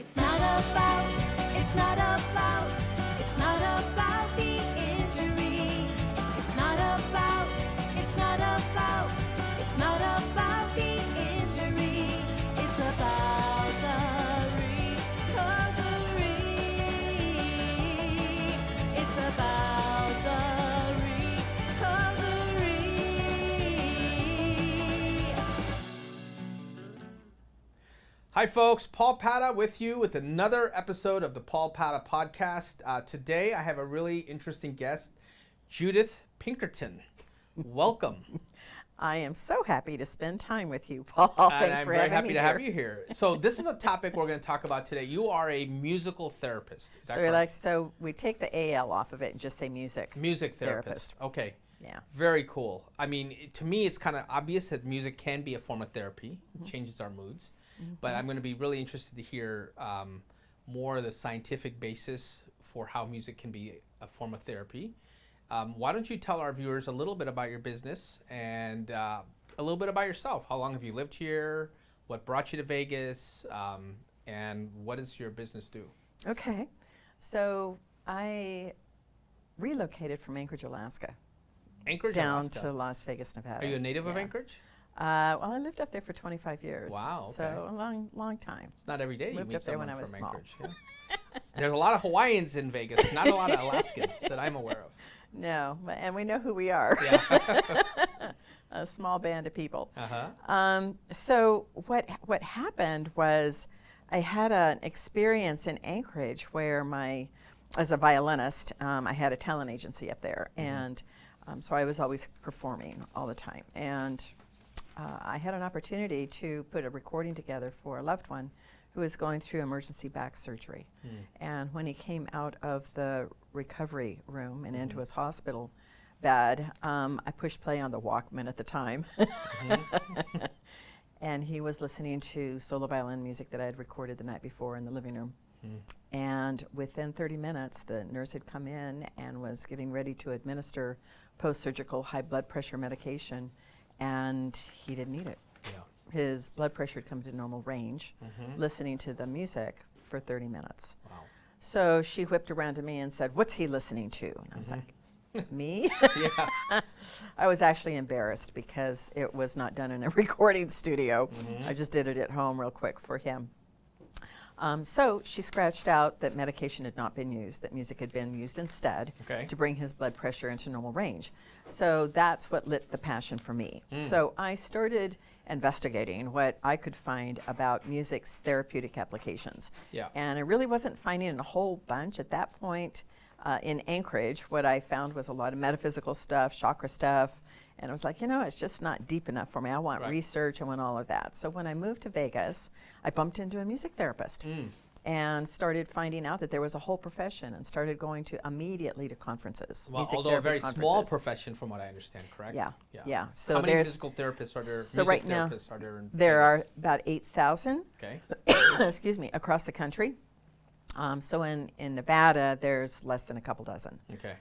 It's not about, it's not about, it's not about the injury. It's not about, it's not about, it's not about the injury. It's about the recovery. It's about the recovery. Hi folks, Paul Padda with you with another episode of the Paul Padda podcast. Today I have a really interesting guest, Judith Pinkerton. Welcome. I am so happy to spend time with you, Paul. And Thanks I'm for very having happy me to here. have you here. So this is a topic we're going to talk about today. You are a musical therapist. Is that correct? So we take the AL off of it and just say music. Music therapist. Okay. Yeah. Very cool. I mean, to me, it's kind of obvious that music can be a form of therapy. It changes our moods. But I'm going to be really interested to hear more of the scientific basis for how music can be a form of therapy. Why don't you tell our viewers a little bit about your business and a little bit about yourself? How long have you lived here? What brought you to Vegas? And what does your business do? Okay. So I relocated from Anchorage, Alaska, Anchorage, down Alaska. to Las Vegas, Nevada. Are you a native of Yeah. Anchorage? Well, I lived up there for 25 years. Wow, okay. So a long time. It's not every day you Moved meet up there when someone I was from small. Anchorage. Yeah. There's a lot of Hawaiians in Vegas, not a lot of Alaskans that I'm aware of. No, and we know who we are. Yeah. A small band of people. Uh-huh. So what happened was I had an experience in Anchorage where as a violinist, I had a talent agency up there, and so I was always performing all the time. And I had an opportunity to put a recording together for a loved one who was going through emergency back surgery. And when he came out of the recovery room and into his hospital bed, I pushed play on the Walkman at the time. And he was listening to solo violin music that I had recorded the night before in the living room. And within 30 minutes, the nurse had come in and was getting ready to administer post-surgical high blood pressure medication, and he didn't need it. Yeah. His blood pressure had come to normal range, listening to the music for 30 minutes. Wow. So she whipped around to me and said, "What's he listening to?" And I was like, "Me?" Yeah. I was actually embarrassed because it was not done in a recording studio. I just did it at home real quick for him. So she scratched out that medication had not been used, that music had been used instead Okay. to bring his blood pressure into normal range. So that's what lit the passion for me. So I started investigating what I could find about music's therapeutic applications. Yeah. And I really wasn't finding a whole bunch at that point. In Anchorage, what I found was a lot of metaphysical stuff, chakra stuff, and I was like, it's just not deep enough for me. I want Right. research, I want all of that. So when I moved to Vegas, I bumped into a music therapist and started finding out that there was a whole profession and started going immediately to conferences. Well, music although a therapy very small conferences. profession from what I understand, correct? Yeah. So how many there's physical therapists are there? so music right now, therapists are there in there Vegas? are about 8,000 Okay. excuse me, across the country. So in Nevada, there's less than a couple dozen. Okay.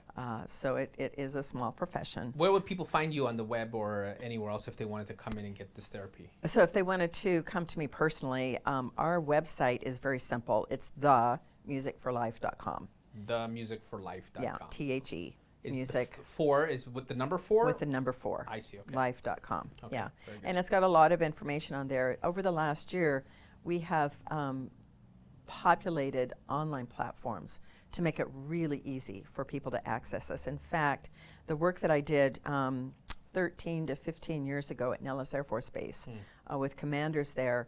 So it is a small profession. Where would people find you on the web or anywhere else if they wanted to come in and get this therapy? So if they wanted to come to me personally, our website is very simple. It's themusicforlife.com. Themusicforlife.com. Yeah, THE, Is the music four is with the number 4? with the number 4. I see, okay. Life.com. Okay, Yeah. very good. And it's got a lot of information on there. Over the last year, we have populated online platforms to make it really easy for people to access us. In fact, the work that I did 13 to 15 years ago at Nellis Air Force Base with commanders there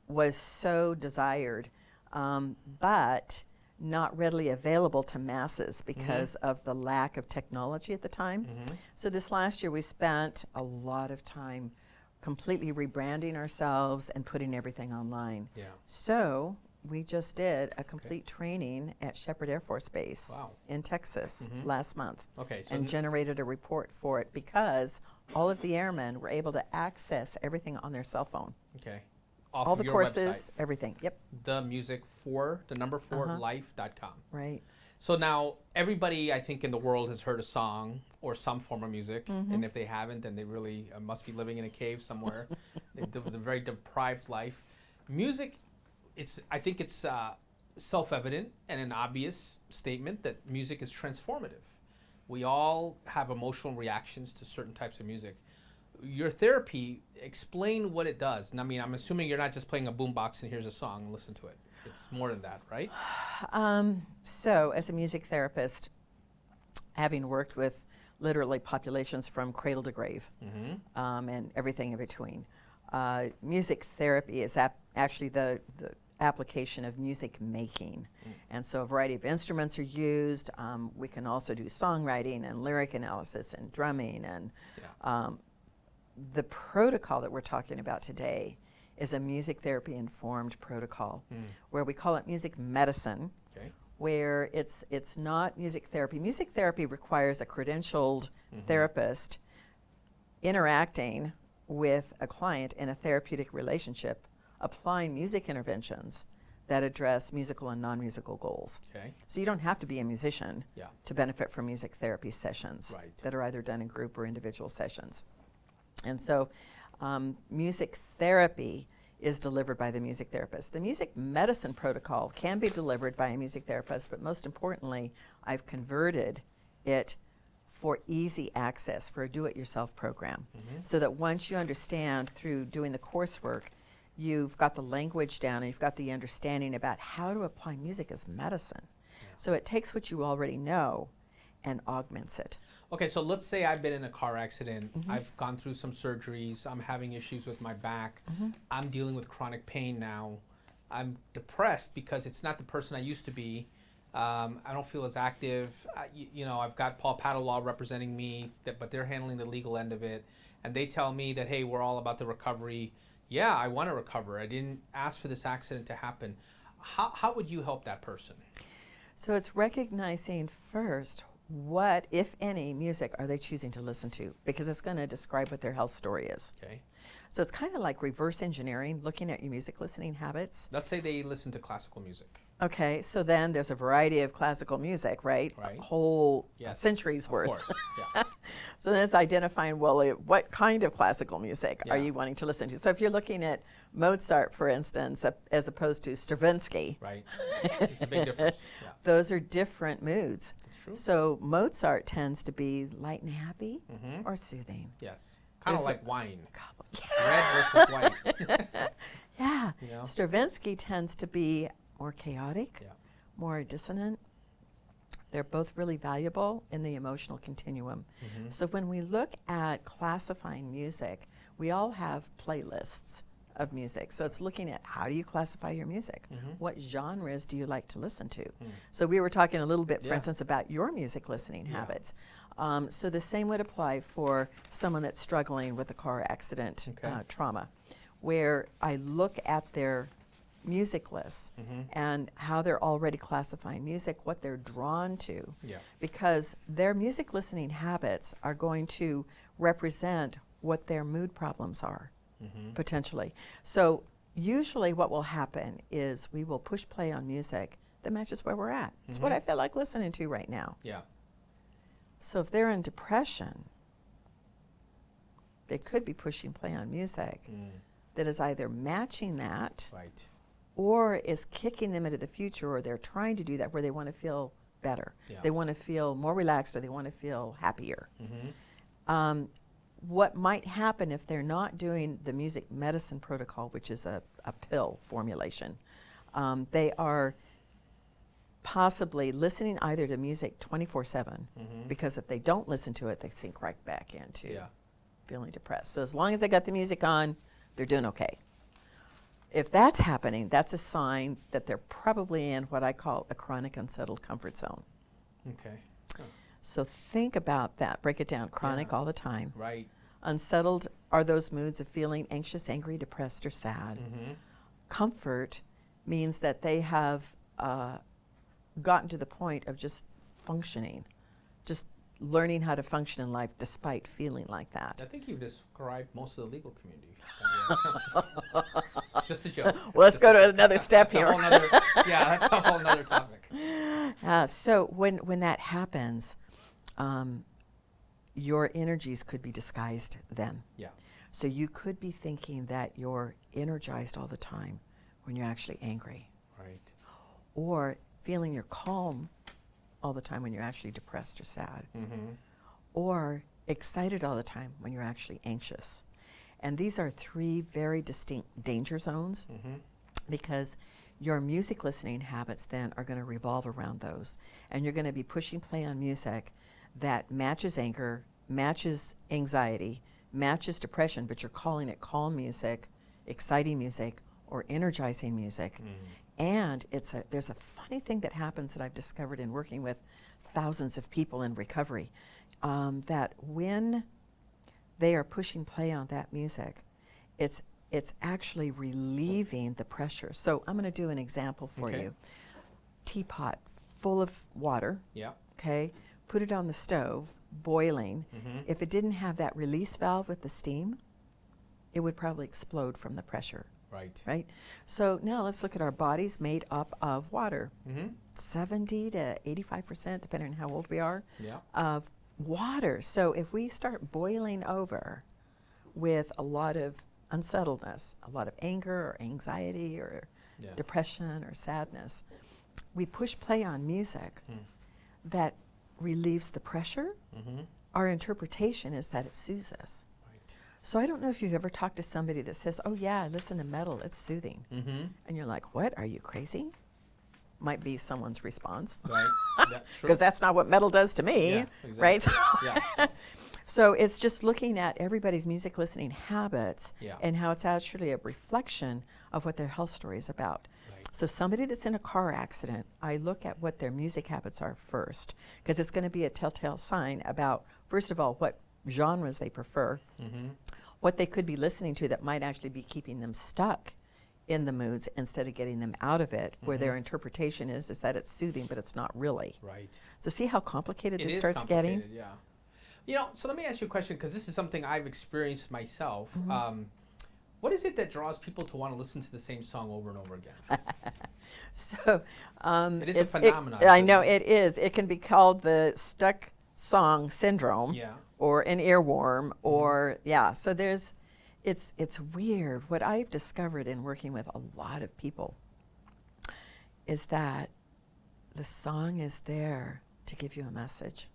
was so desired, but not readily available to masses because of the lack of technology at the time. So this last year we spent a lot of time completely rebranding ourselves and putting everything online. Yeah. So we just did a complete training at Shepherd Air Force Base Wow. in Texas last month. Okay, so and generated a report for it because all of the airmen were able to access everything on their cell phone. okay. Off All of the your courses, everything. Yep, the life.com. right. So now everybody, I think, in the world has heard a song or some form of music, and if they haven't, then they really must be living in a cave somewhere. They live a very deprived life. Music I think it's self-evident and an obvious statement that music is transformative. We all have emotional reactions to certain types of music. Your therapy, explain what it does. And I mean, I'm assuming you're not just playing a boombox and here's a song and listen to it. It's more than that, right? So, as a music therapist, having worked with literally populations from cradle to grave, and everything in between, music therapy is actually the application of music making. And so a variety of instruments are used. We can also do songwriting and lyric analysis and drumming. And the protocol that we're talking about today is a music therapy informed protocol where we call it music medicine, where it's not music therapy. Music therapy requires a credentialed therapist interacting with a client in a therapeutic relationship, applying music interventions that address musical and non-musical goals. So you don't have to be a musician to benefit from music therapy sessions that are either done in group or individual sessions. And so music therapy is delivered by the music therapist. The music medicine protocol can be delivered by a music therapist, but most importantly, I've converted it for easy access, for a do-it-yourself program, so that once you understand through doing the coursework, you've got the language down and you've got the understanding about how to apply music as medicine. So it takes what you already know and augments it. Okay, so let's say I've been in a car accident. I've gone through some surgeries. I'm having issues with my back. I'm dealing with chronic pain now. I'm depressed because it's not the person I used to be. I don't feel as active. I've got Paul Padda Law representing me, but they're handling the legal end of it. And they tell me that, hey, we're all about the recovery. Yeah, I want to recover. I didn't ask for this accident to happen. How would you help that person? So it's recognizing first, what, if any, music are they choosing to listen to? Because it's going to describe what their health story is. So it's kind of like reverse engineering, looking at your music listening habits. Let's say they listen to classical music. Okay, so then there's a variety of classical music, right? A whole century's worth. Of course, So then it's identifying, well, what kind of classical music are you wanting to listen to? So if you're looking at Mozart, for instance, as opposed to Stravinsky. It's a big difference. Those are different moods. That's true. So Mozart tends to be light and happy or soothing. Yes. Kind of like wine. Red versus white. Stravinsky tends to be more chaotic, more dissonant. They're both really valuable in the emotional continuum. So when we look at classifying music, we all have playlists of music. So it's looking at, how do you classify your music? What genres do you like to listen to? So we were talking a little bit, for instance, about your music listening habits. So the same would apply for someone that's struggling with a car accident trauma, where I look at their music lists and how they're already classifying music, what they're drawn to, because their music listening habits are going to represent what their mood problems are, potentially. So usually what will happen is we will push play on music that matches where we're at. It's what I feel like listening to right now. So if they're in depression, they could be pushing play on music that is either matching that or is kicking them into the future, or they're trying to do that where they want to feel better. They want to feel more relaxed, or they want to feel happier. What might happen if they're not doing the music medicine protocol, which is a pill formulation, they are possibly listening either to music 24/7, because if they don't listen to it, they sink right back into feeling depressed. So as long as they got the music on, they're doing okay. If that's happening, that's a sign that they're probably in what I call a chronic unsettled comfort zone. So think about that. Break it down. Chronic all the time. Unsettled are those moods of feeling anxious, angry, depressed, or sad. Comfort means that they have gotten to the point of just functioning, just learning how to function in life despite feeling like that. I think you described most of the legal community. It's just a joke. Well, let's go to another step here. That's a whole other topic. So when that happens, your energies could be disguised then. So you could be thinking that you're energized all the time, when you're actually angry, Right. or feeling you're calm all the time when you're actually depressed or sad, or excited all the time when you're actually anxious. And these are three very distinct danger zones because your music listening habits then are going to revolve around those. And you're going to be pushing play on music that matches anger, matches anxiety, matches depression, but you're calling it calm music, exciting music, or energizing music. And there's a funny thing that happens that I've discovered in working with thousands of people in recovery, that when they are pushing play on that music, it's actually relieving the pressure. So I'm going to do an example for Okay. you. Teapot full of water, Yeah. okay? Put it on the stove, boiling. If it didn't have that release valve with the steam, it would probably explode from the pressure, Right. right? So now let's look at our bodies made up of water. 70 to 85%, depending on how old we are, Yeah. of water. So if we start boiling over with a lot of unsettledness, a lot of anger or anxiety or Yeah. depression or sadness, we push play on music that relieves the pressure. Our interpretation is that it soothes us. Right. So I don't know if you've ever talked to somebody that says, oh yeah, I listen to metal, it's soothing. And you're like, what, are you crazy? Might be someone's response. Right. That's true. Because that's not what metal does to me, Yeah, right? Yeah. So it's just looking at everybody's music listening habits Yeah. and how it's actually a reflection of what their health story is about. Right. So somebody that's in a car accident, I look at what their music habits are first, because it's going to be a telltale sign about, first of all, what genres they prefer, what they could be listening to that might actually be keeping them stuck in the moods instead of getting them out of it, where their interpretation is that it's soothing, but it's not really. Right. So see how complicated It this is starts getting? complicated, yeah. You know, so let me ask you a question, because this is something I've experienced myself. What is it that draws people to want to listen to the same song over and over again? So It is a phenomenon, I isn't know it? it is. It can be called the stuck song syndrome, Yeah. or an earworm, or yeah. So it's weird. What I've discovered in working with a lot of people is that the song is there to give you a message.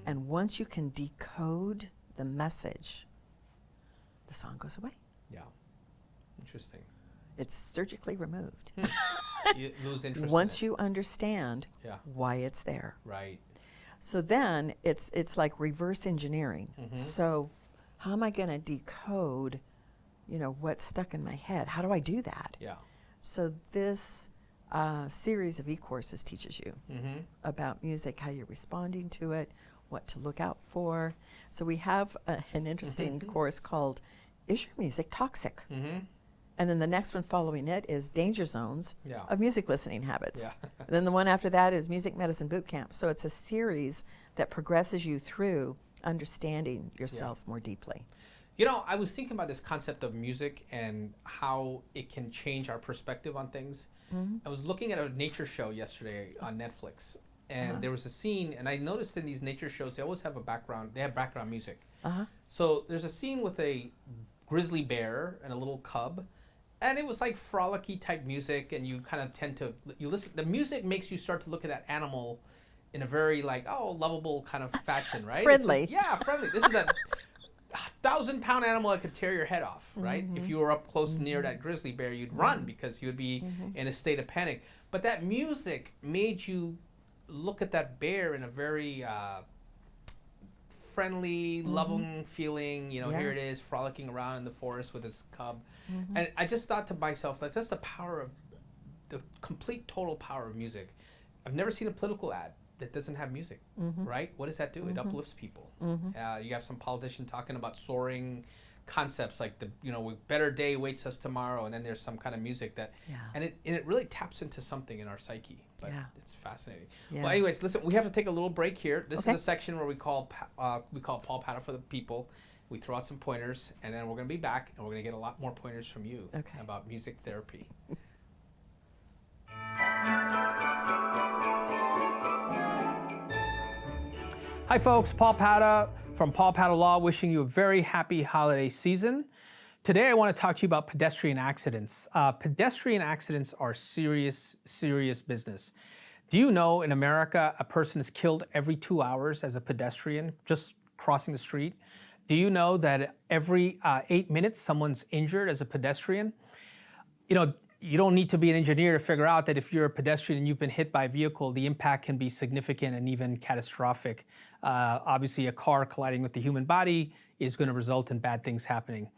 And once you can decode the message, the song goes away. Yeah. Interesting. It's surgically removed. You lose interest Once in it. you understand Yeah. why it's there. Right. So then it's like reverse engineering. So how am I going to decode, what's stuck in my head? How do I do that? Yeah. So this series of e-courses teaches you about music, how you're responding to it, what to look out for. So we have an interesting course called Is Your Music Toxic? And then the next one following it is Danger Zones Yeah. of Music Listening Habits. Yeah. And then the one after that is Music Medicine Boot Camp. So it's a series that progresses you through understanding yourself more deeply. You know, I was thinking about this concept of music and how it can change our perspective on things. I was looking at a nature show yesterday on Netflix, and there was a scene, and I noticed in these nature shows, they always have they have background music. So there's a scene with a grizzly bear and a little cub, and it was like frolicky type music, and you kind of tend to, you listen, the music makes you start to look at that animal in a very lovable kind of fashion, right? Friendly. Yeah, friendly. This is a 1,000-pound animal that could tear your head off, right? If you were up close near that grizzly bear, you'd run because you would be in a state of panic. But that music made you look at that bear in a very friendly, loving feeling. Yeah. Here it is frolicking around in the forest with its cub. And I just thought to myself, that's the power of, the complete total power of music. I've never seen a political ad that doesn't have music, right? What does that do? It uplifts people. You have some politician talking about soaring concepts like better day waits us tomorrow, and then there's some kind of music that, and it really taps into something in our psyche. But it's fascinating. Yeah. Well, anyways, listen, we have to take a little break here. This Okay. is a section where we call Paul Padda for the people. We throw out some pointers, and then we're going to be back, and we're going to get a lot more pointers from you about music therapy. Hi folks, Paul Padda from Paul Padda Law, wishing you a very happy holiday season. Today I want to talk to you about pedestrian accidents. Pedestrian accidents are serious, serious business. Do you know in America a person is killed every 2 hours as a pedestrian just crossing the street? Do you know that every 8 minutes someone's injured as a pedestrian? You know, you don't need to be an engineer to figure out that if you're a pedestrian and you've been hit by a vehicle, the impact can be significant and even catastrophic. Obviously, a car colliding with the human body is going to result in bad things happening.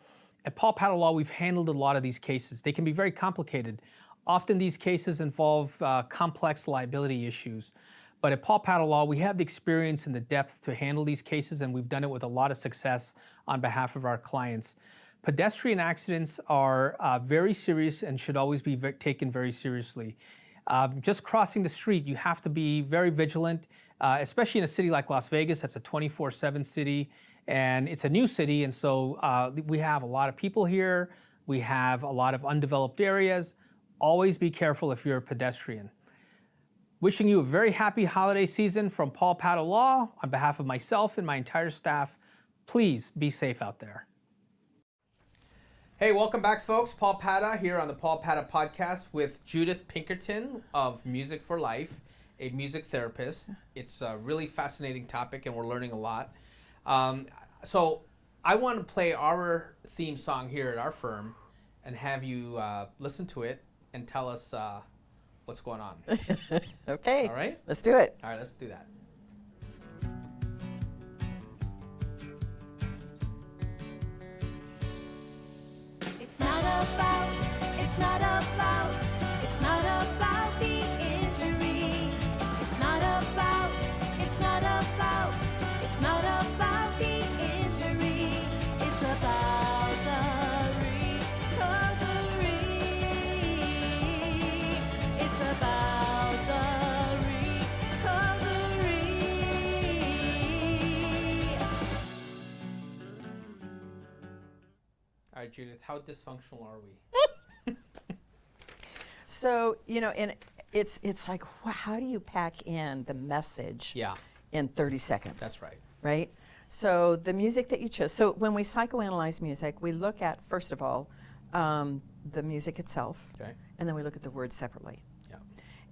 At Paul Padda Law, we've handled a lot of these cases. They can be very complicated. Often these cases involve complex liability issues. But at Paul Padda Law, we have the experience and the depth to handle these cases, and we've done it with a lot of success on behalf of our clients. Pedestrian accidents are very serious and should always be taken very seriously. Just crossing the street, you have to be very vigilant, especially in a city like Las Vegas. That's a 24/7 city, and it's a new city, and so we have a lot of people here. We have a lot of undeveloped areas. Always be careful if you're a pedestrian. Wishing you a very happy holiday season from Paul Padda Law. On behalf of myself and my entire staff, please be safe out there. Hey, welcome back, folks. Paul Padda here on the Paul Padda Podcast with Judith Pinkerton of Music for Life, a music therapist. It's a really fascinating topic, and we're learning a lot. So I want to play our theme song here at our firm and have you listen to it and tell us what's going on. Okay. All right? Let's do it. All right, let's do that. It's not about, it's not about, it's not about the injury. It's not about, it's not about, it's not about the injury. It's about the recovery. It's about the recovery. All right, Judith, how dysfunctional are we? So, you know, and it's like, how do you pack in the message Yeah, in 30 seconds? that's right. Right? So the music that you chose. So when we psychoanalyze music, we look at, first of all, the music itself, Okay. and then we look at the words separately. Yeah.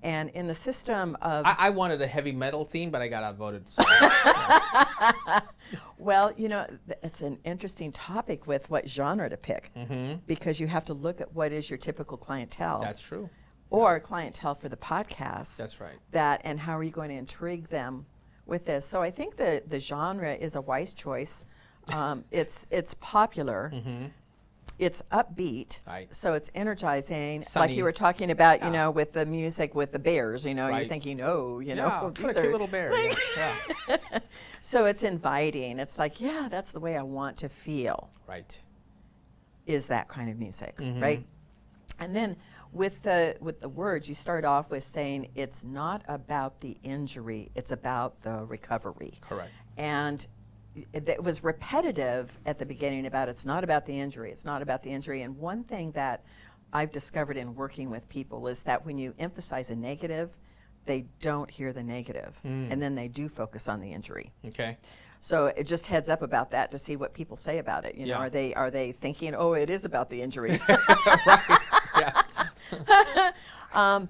And in the system of, I wanted a heavy metal theme, but I got outvoted. So. well, you know, it's an interesting topic with what genre to pick, because you have to look at what is your typical clientele. That's true. Or clientele for the podcast. That's right. That, and how are you going to intrigue them with this? So I think the genre is a wise choice. It's popular. It's upbeat. Right. So it's energizing. Sunny. Like you were talking about, Yeah. you know, with the music, with the bears, you know, you're Right. thinking, oh, you know, Yeah, what these a cute are- little bear. Yeah. Yeah. So it's inviting. It's like, yeah, that's the way I want to feel, Right. is that kind of music, Mm-hmm. right? And then with the words, you start off with saying it's not about the injury, it's about the recovery. Correct. And it was repetitive at the beginning about it's not about the injury, it's not about the injury. And one thing that I've discovered in working with people is that when you emphasize a negative, they don't hear the negative, and then they do focus on the injury. Okay. So it just heads up about that to see what people say about it. You know, Yeah. are they thinking, oh, it is about the injury? Yeah.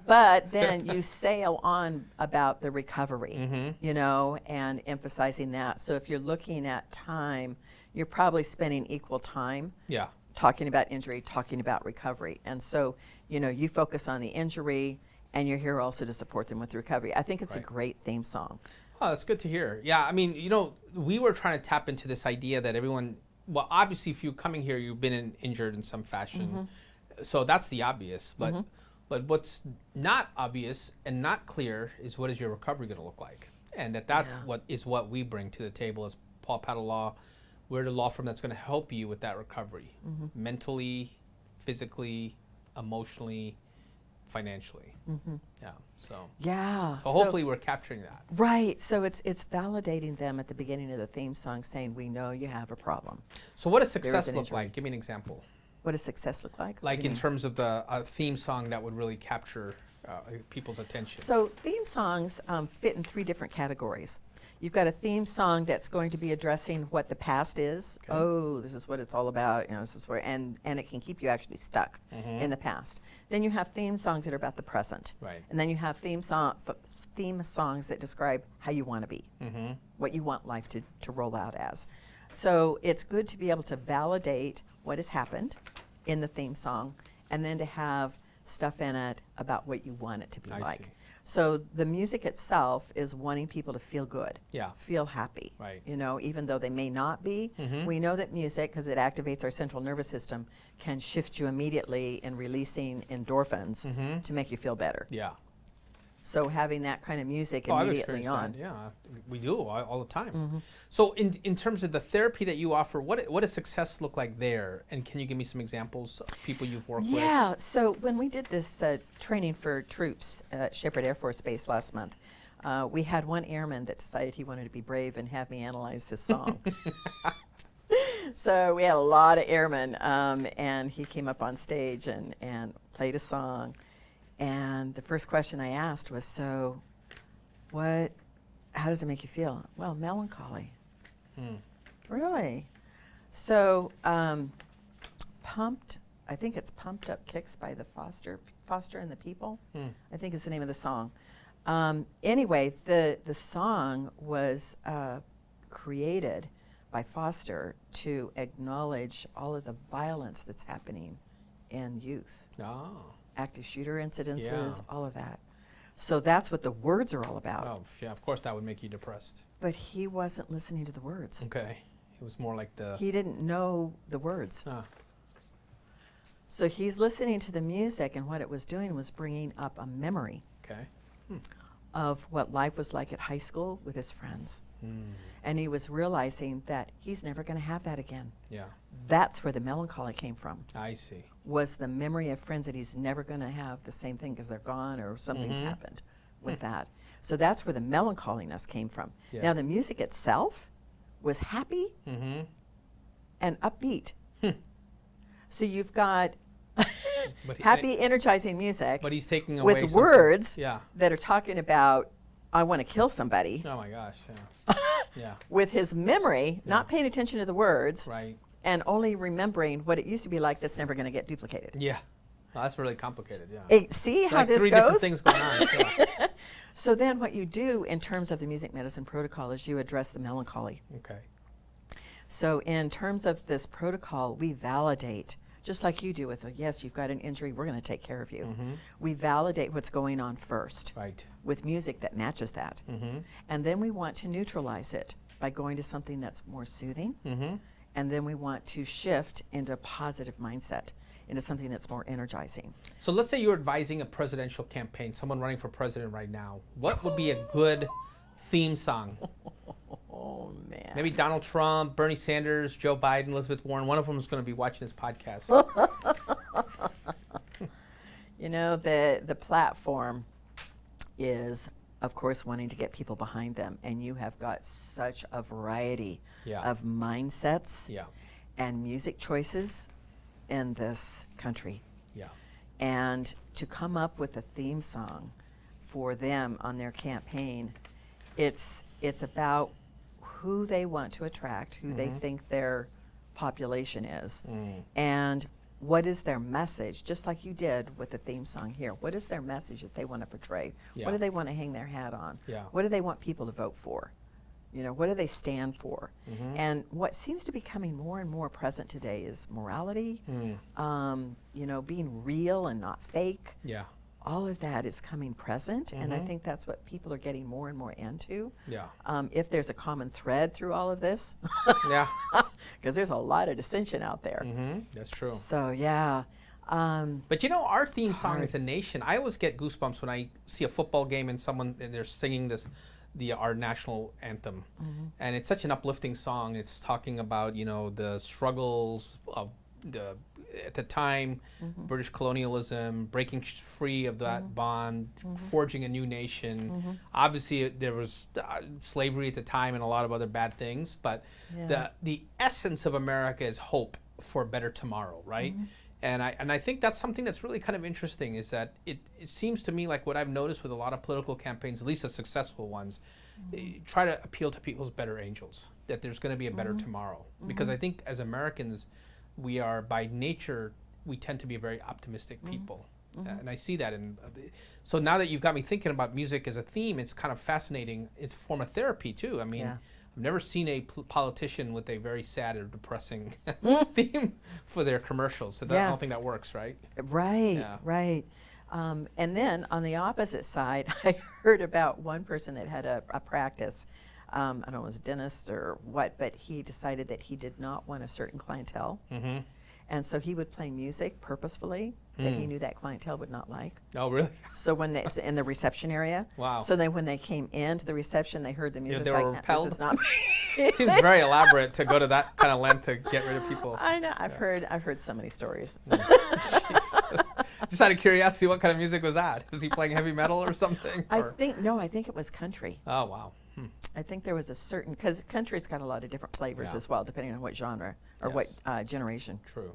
But then you sail on about the recovery, you know, and emphasizing that. So if you're looking at time, you're probably spending equal time Yeah. talking about injury, talking about recovery. And so, you know, you focus on the injury and you're here also to support them with recovery. I think it's Right. a great theme song. Oh, that's good to hear. Yeah, I mean, you know, we were trying to tap into this idea that everyone, well, obviously, if you're coming here, you've been injured in some fashion. So that's the obvious. But what's not obvious and not clear is what is your recovery going to look like? And that Yeah. what we bring to the table as Paul Padda Law. We're the law firm that's going to help you with that recovery, mentally, physically, emotionally, financially. Yeah. So Yeah. hopefully we're capturing that. Right. So it's validating them at the beginning of the theme song, saying, "We know you have a problem." So what does success an look injury. like? Give me an example. What does success look like? Like in terms of the theme song that would really capture people's attention. So theme songs fit in 3 different categories. You've got a theme song that's going to be addressing what the past is. Okay. Oh, this is what it's all about. You know, this is where, and it can keep you actually stuck in the past. Then you have theme songs that are about the present. Right. And then you have theme songs that describe how you want to be, what you want life to roll out as. So it's good to be able to validate what has happened in the theme song, and then to have stuff in it about what you want it to be I like. see. So the music itself is wanting people to feel good, Yeah. feel happy. Right. You know, even though they may not be, we know that music, because it activates our central nervous system, can shift you immediately in releasing endorphins to make you feel better. Yeah. So having that kind of music I've immediately experienced on. that. Yeah, we do all the time. So in terms of the therapy that you offer, what does success look like there? And can you give me some examples of people you've worked with? Yeah, so when we did this training for troops at Shepherd Air Force Base last month, we had one airman that decided he wanted to be brave and have me analyze his song. So we had a lot of airmen, and he came up on stage and played a song. And the first question I asked was, so how does it make you feel? Well, melancholy. Really? So Pumped, I think it's Pumped Up Kicks by the Foster and the People, I think is the name of the song. Anyway, the song was created by Foster to acknowledge all of the violence that's happening in youth. Oh. Active shooter incidences, Yeah. all of that. So that's what the words are all about. Oh, yeah, of course that would make you depressed. But he wasn't listening to the words. Okay. It was more like the... He didn't know the words. Ah, So he's listening to the music, and what it was doing was bringing up a memory okay. of what life was like at high school with his friends. And he was realizing that he's never going to have that again. Yeah, That's where the melancholy came from, I see. was the memory of friends that he's never going to have the same thing because they're gone or something's happened with that. So that's where the melancholiness came from. Yeah. Now the music itself was happy and upbeat. So you've got But he- happy, energizing music But he's taking away with something. words Yeah. that are talking about, I want to kill somebody, Oh my gosh, yeah. Yeah, with his memory, not Yeah. paying attention to the words, right. and only remembering what it used to be like that's never going to get duplicated. Yeah. Well, that's really complicated, yeah. See how Like this three different goes? things going on. Yeah. So then what you do in terms of the music medicine protocol is you address the melancholy. Okay. So in terms of this protocol, we validate, just like you do with, yes, you've got an injury, we're going to take care of you. We validate what's going on first Right. with music that matches that. And then we want to neutralize it by going to something that's more soothing. And then we want to shift into a positive mindset, into something that's more energizing. So let's say you're advising a presidential campaign, someone running for president right now. What would be a good theme song? Oh, man. Maybe Donald Trump, Bernie Sanders, Joe Biden, Elizabeth Warren. One of them is going to be watching this podcast. You know, the platform is, of course, wanting to get people behind them. And you have got such a variety Yeah. of mindsets Yeah. and music choices in this country. Yeah. And to come up with a theme song for them on their campaign, it's about who they want to attract, who they think their population is, and what is their message, just like you did with the theme song here. What is their message that they want to portray? Yeah. What do they want to hang their hat on? Yeah. What do they want people to vote for? You know, what do they stand for? And what seems to be becoming more and more present today is morality, you know, being real and not fake. Yeah. All of that is coming present, and I think that's what people are getting more and more into. Yeah. If there's a common thread through all of this, Yeah. because there's a lot of dissension out there. That's true. So, yeah. But you know, our theme song hard. as a nation, I always get goosebumps when I see a football game and they're singing our national anthem, and it's such an uplifting song. It's talking about, you know, the struggles of at the time, British colonialism, breaking free of that bond, forging a new nation. Obviously, there was slavery at the time and a lot of other bad things, but Yeah. the essence of America is hope for a better tomorrow, right? And I think that's something that's really kind of interesting, is that it seems to me like what I've noticed with a lot of political campaigns, at least the successful ones, try to appeal to people's better angels, that there's going to be a better tomorrow. Because I think as Americans, we are by nature, we tend to be very optimistic people. And I see that. So now that you've got me thinking about music as a theme, it's kind of fascinating. It's a form of therapy too. I mean, I've never seen a politician with a very sad or depressing theme for their commercials. So I don't think that works, right? Right, Yeah. right. And then on the opposite side, I heard about one person that had a practice. I don't know, it was a dentist or what, but he decided that he did not want a certain clientele. And so he would play music purposefully that he knew that clientele would not like. Oh, really? So when they in the reception area. Wow. So then when they came into the reception, they heard the music. they like, were "Nah, repelled?" This is not. It seems very elaborate to go to that kind of length to get rid of people. I know. I've heard so many stories. Jeez. Just out of curiosity, what kind of music was that? Was he playing heavy metal or something? I think it was country. Oh, wow. I think there was a certain, because country's got a lot of different flavors Yeah. as well, depending on what genre or Yes. what generation. True.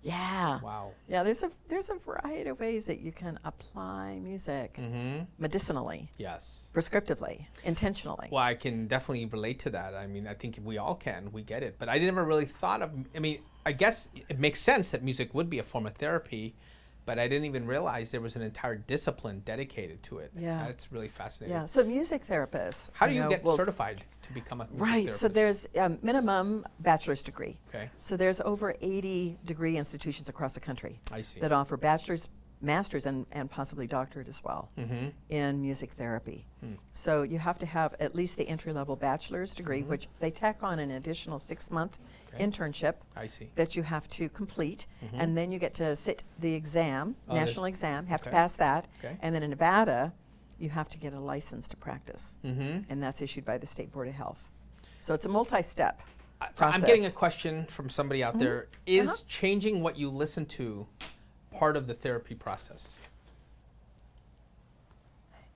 Yeah. Wow. Yeah, there's a variety of ways that you can apply music medicinally, Yes. prescriptively, intentionally. Well, I can definitely relate to that. I mean, I think we all can. We get it. But I never really thought of, I mean, I guess it makes sense that music would be a form of therapy, but I didn't even realize there was an entire discipline dedicated to it. Yeah. That's really fascinating. Yeah, so music therapists. How do you know, get will- certified to become a music Right, therapist? so there's a minimum bachelor's degree. Okay. So there's over 80 degree institutions across the country I see. that offer bachelor's, master's, and possibly doctorate as well in music therapy. So you have to have at least the entry-level bachelor's degree, which they tack on an additional 6-month Okay. internship I see. that you have to complete, and then you get to sit the exam, Oh, there's- national exam, have to okay. pass that, Okay. and then in Nevada, you have to get a license to practice, Mm-hmm. and that's issued by the State Board of Health. So it's a multi-step So I'm getting a process. question from somebody out there. Is changing what you listen to part of the therapy process?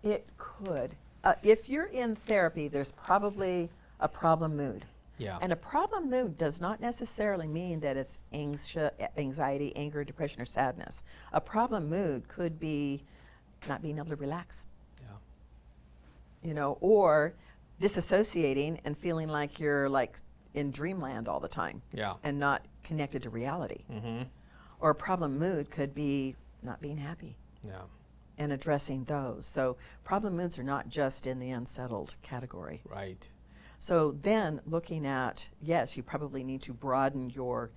It could. If you're in therapy, there's probably a problem mood. Yeah. And a problem mood does not necessarily mean that it's anxiety, anger, depression, or sadness. A problem mood could be not being able to relax, Yeah. Or disassociating and feeling like you're like in dreamland all the time Yeah. and not connected to reality. Mm-hmm. Or a problem mood could be not being happy Yeah. and addressing those. So problem moods are not just in the unsettled category. Right. So then looking at, yes, you probably need to broaden your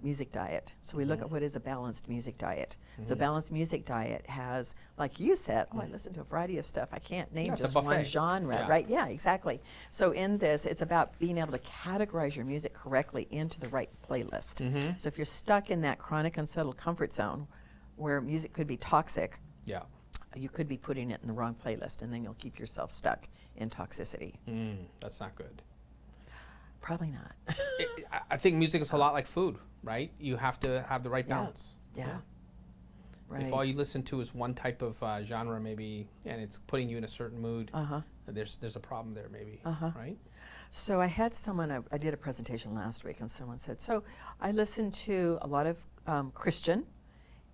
music diet. So we look at what is a balanced music diet. So balanced music diet has, like you said, I listen to a variety of stuff. I can't name Yeah, it's a just one buffet. genre, Yeah. right? Yeah, exactly. So in this, it's about being able to categorize your music correctly into the right playlist. So if you're stuck in that chronic unsettled comfort zone where music could be toxic, Yeah. you could be putting it in the wrong playlist, and then you'll keep yourself stuck in toxicity. That's not good. Probably not. I think music is a lot like food, right? You have to have the right Yeah. balance. Yeah. Right. If all you listen to is one type of genre, maybe, and it's putting you in a certain mood, there's a problem there, maybe, right? So I had someone, I did a presentation last week, and someone said, so I listen to a lot of Christian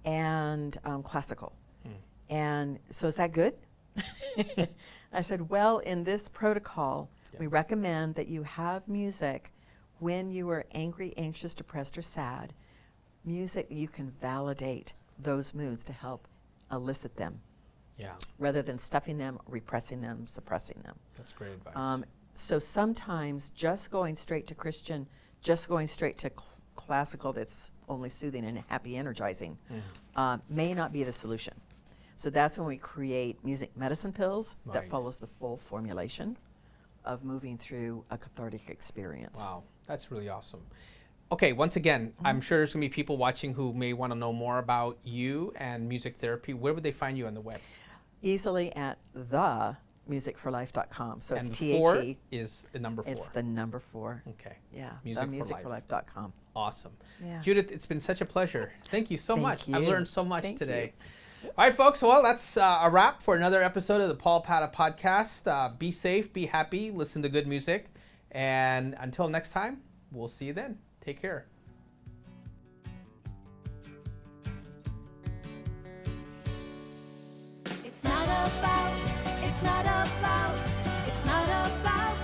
and classical. And so is that good? I said, well, in this protocol, we recommend that you have music when you are angry, anxious, depressed, or sad, music that you can validate those moods to help elicit them, Yeah. rather than stuffing them, repressing them, suppressing them. That's great advice. So sometimes just going straight to Christian, just going straight to classical that's only soothing and happy, energizing, may not be the solution. So that's when we create music medicine pills that Right. follows the full formulation of moving through a cathartic experience. Wow, that's really awesome. Okay, once again, I'm sure there's going to be people watching who may want to know more about you and music therapy. Where would they find you on the web? Easily at themusicforlife.com. So it's And THE. 4 is the number 4. It's the number 4. Okay. Yeah, Music for Life. themusicforlife.com. Awesome. Yeah. Judith, it's been such a pleasure. Thank you so Thank much. I've you. learned so much Thank today. you. All right, folks. Well, that's a wrap for another episode of the Paul Padda Podcast. Be safe, be happy, listen to good music. And until next time, we'll see you then. Take care. about, it's not about